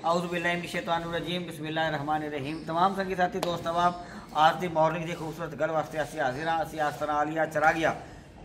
اعوذ باللہ من الشیطان الرجیم بسم اللہ الرحمن الرحیم۔ تمام سنگی ساتھی دوست عوام، آج دی مارننگ دی خوبصورت گل واسطے اسی حاضر ہاں، اسی آستانہ عالیہ چراغیا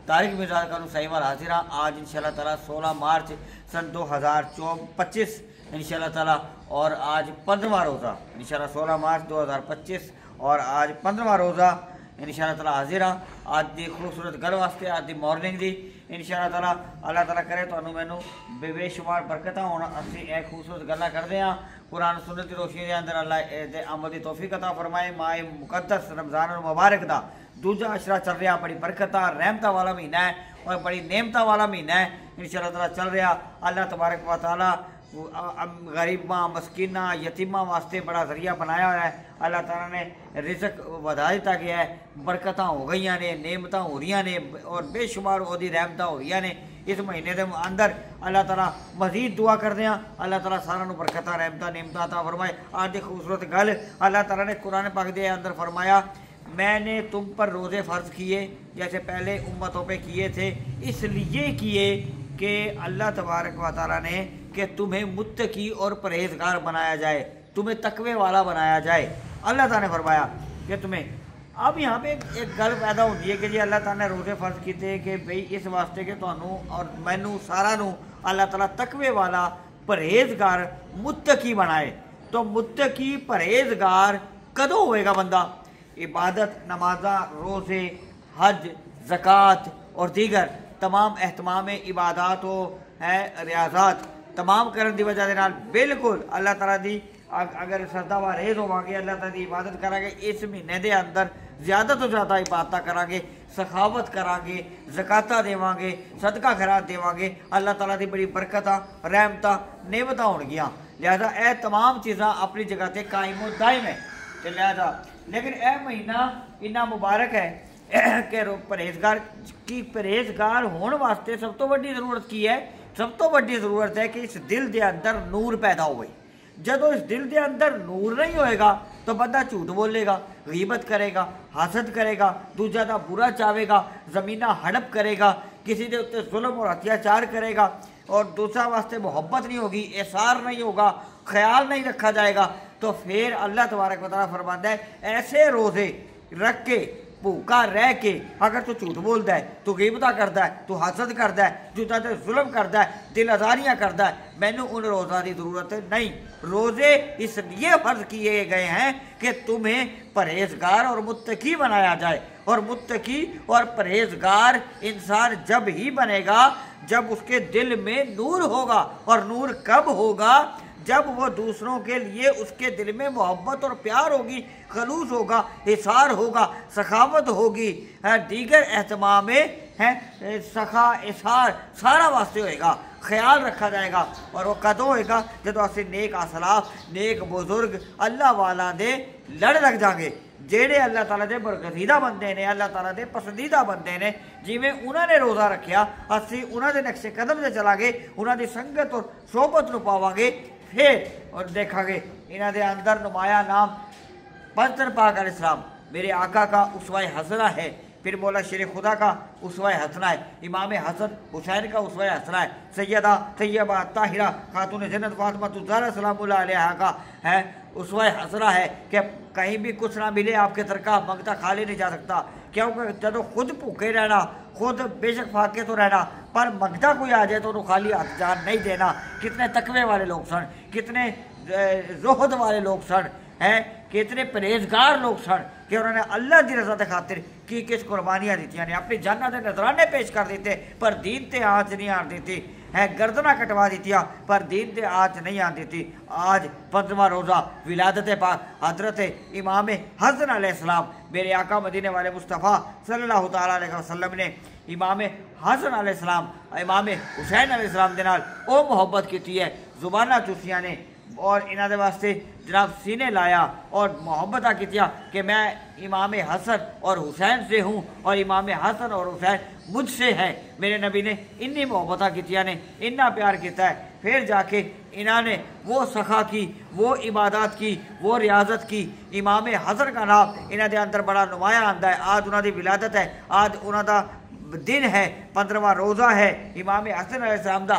طارق مرزا کا صحیح وال حاضر ہاں۔ آج انشاءاللہ تعالیٰ 16 مارچ سن 2025 انشاءاللہ تعالیٰ، اور آج 15واں روزہ انشاءاللہ 16 مارچ 2025 اور آج 15واں روزہ انشاءاللہ تعالیٰ حاضر ہاں۔ آج دی خوبصورت گل واسطے آج دی مارننگ دی انشاءاللہ تعالیٰ اللہ تعالیٰ کرے تو مینوں بے شمار برکتاں ہون، اسی ایک خوبصورت گلاں کردے ہاں۔ قرآن سنت دی روشنی دے اندر اللہ دے عمل دی توفیق عطا فرمائے۔ ماہ مقدس رمضان المبارک دا دوجا عشرہ چل رہا، بڑی برکتاں رحمتاں والا مہینہ ہے اور بڑی نعمتاں والا مہینہ ہے انشاءاللہ تعالیٰ چل رہا۔ اللہ تبارک و تعالیٰ غریباں مسکیناں یتیماں واسطے بڑا ذریعہ بنایا ہوا ہے۔ اللہ تعالیٰ نے رزق ودا دیتا گیا ہے، برکتاں ہو گئی نے، نعمتاں ہو رہی نے اور بے شمار وہ رحمتاں ہو رہی نے اس مہینے دے اندر۔ اللہ تعالیٰ مزید دعا کردے ہیں اللہ تعالیٰ سارا برکتاں رحمتاں نعمتاں عطا فرمائے۔ آج دی خوبصورت گل اللہ تعالیٰ نے قرآن پاک دے اندر فرمایا، میں نے تم پر روزے فرض کیے جیسے پہلے امتوں پہ کیے تھے، اس لیے کیے کہ اللہ تبارک و تعالیٰ نے کہ تمہیں متقی اور پرہیزگار بنایا جائے، تمہیں تقوی والا بنایا جائے۔ اللہ تعالیٰ نے فرمایا کہ تمہیں اب یہاں پہ ایک گل پیدا ہوتی ہے کہ جی اللہ تعالیٰ نے روزے فرض کیتے کہ بھئی اس واسطے کہ تانوں اور مینوں سارا نوں اللہ تعالیٰ تقوی والا پرہیزگار متقی بنائے۔ تو متقی پرہیزگار کدوں ہوئے گا بندہ؟ عبادت، نمازاں، روزے، حج، زکوٰۃ اور دیگر تمام اہتمام عبادات و ریاضات تمام کرن دی وجہ دے نال بالکل اللہ تعالیٰ دی اگر سجدہ واریز ہوواں گے، اللہ تعالیٰ دی عبادت کریں گے، اس مہینے دے اندر زیادہ تو زیادہ عبادتاں کریں گے، سخاوت کریں گے، زکاتاں دیواں گے، صدقہ خیرات دیواں گے، اللہ تعالیٰ دی بڑی برکتاں رحمتاں نعمتاں ہون گیاں۔ لہذا اے تمام چیزاں اپنی جگہ تے قائم و دائم ہے۔ لہذا لیکن اے مہینہ اتنا مبارک ہے کہ پرہیزگار ہون واسطے سب تو بڑی ضرورت کی ہے؟ سب تو بڑی ضرورت ہے کہ اس دل دے اندر نور پیدا ہوئے۔ جدو اس دل دے اندر نور نہیں ہوئے گا تو بندہ جھوٹ بولے گا، غیبت کرے گا، حسد کرے گا، دوجا دا برا چاہے گا، زمینہ ہڑپ کرے گا، کسی دے اوپر ظلم اور اتیاچار کرے گا، اور دوسرا واسطے محبت نہیں ہوگی، احسار نہیں ہوگا، خیال نہیں رکھا جائے گا، تو پھر اللہ تبارک و تعالیٰ فرماتا ہے ایسے روزے رکھ کے بھوکا رہ کے اگر تو جھوٹ بولتا ہے، تو غیبتہ کرتا ہے، تو حسد کرتا ہے، جوتا تے ظلم کرتا ہے، دل آزاریاں کرتا ہے، مینوں ان روزہ کی ضرورت نہیں۔ روزے اس لیے فرض کیے گئے ہیں کہ تمہیں پرہیزگار اور متقی بنایا جائے، اور متقی اور پرہیزگار انسان جب ہی بنے گا جب اس کے دل میں نور ہوگا، اور نور کب ہوگا؟ جب وہ دوسروں کے لیے اس کے دل میں محبت اور پیار ہوگی، خلوص ہوگا، احسار ہوگا، سخاوت ہوگی، دیگر اہتمام سخا احسار سارا واسطے ہوئے گا، خیال رکھا جائے گا۔ اور وہ کدوں ہوئے گا؟ جدو اسی نیک اسلاف، نیک بزرگ اللہ والا دے لڑ لگ جائیں گے، جیڑے اللہ تعالیٰ دے برگزیدہ بندے نے، اللہ تعالیٰ دے پسندیدہ بندے نے، جی میں انہوں نے روزہ رکھیا، اسی انہوں دے نقش قدم سے چلا گے، انہوں دی سنگت اور صحبت نو پاواں گے، پھر اور دیکھا گے انہوں دے اندر نمایاں نام پنجتن پاک علیہ السلام میرے آقا کا اسوہ حسنہ ہے، پھر مولا شیر خدا کا اسوہ حسنہ ہے، امام حسن حسین کا اسوہ حسنہ ہے، سیدہ طیبہ طاہرہ خاتون جنت فاطمہ الزہرا سلام اللہ علیہا کا ہے اسوہ حسنہ ہے کہ کہیں بھی کچھ نہ ملے آپ کے ترکہ منگتا خالی نہیں جا سکتا، کیونکہ جدو خود بھوکے رہنا، خود بے شک فاقے تو رہنا، پر منگتا کوئی آ جائے تو انہوں خالی ہاتھ جان نہیں دینا۔ کتنے تقوی والے لوگ سن، کتنے زہد والے لوگ سن، کتنے پرہیزگار لوگ سن کہ انہوں نے اللہ دی رضا دے خاطر کی کس قربانیاں دیتیاں نے، اپنی جاناں دے نذرانے پیش کر دیتے پر دین تے آنچ نہیں آن دیتی، گردنہ کٹوا دیتیا پر دین تے آنچ نہیں آن دیتی۔ آج 15واں روزہ ولادت پاک حضرت امام حسن علیہ السلام میرے آقا مدینے والے مصطفیٰ صلی اللہ تعالیٰ علیہ وسلم نے امام حسن علیہ السلام امام حسین علیہ السلام دے نال او محبت کیتی ہے، زبانہ چوسیاں نے، اور انہوں دے واسطے جناب سینے لایا اور محبتہ کیتیا کہ میں امام حسن اور حسین سے ہوں اور امام حسن اور حسین مجھ سے ہے۔ میرے نبی نے انی محبتہ کیتیا نے، اتنا پیار کیتا ہے، پھر جا کے انہوں نے وہ سخا کی، وہ عبادات کی، وہ ریاضت کی۔ امام حسن کا نام انہوں دے اندر بڑا نمایاں آندا ہے، آج انہوں دی ولادت ہے، آج انہوں دا دن ہے، 15واں روزہ ہے، امام حسن علیہ السلام دا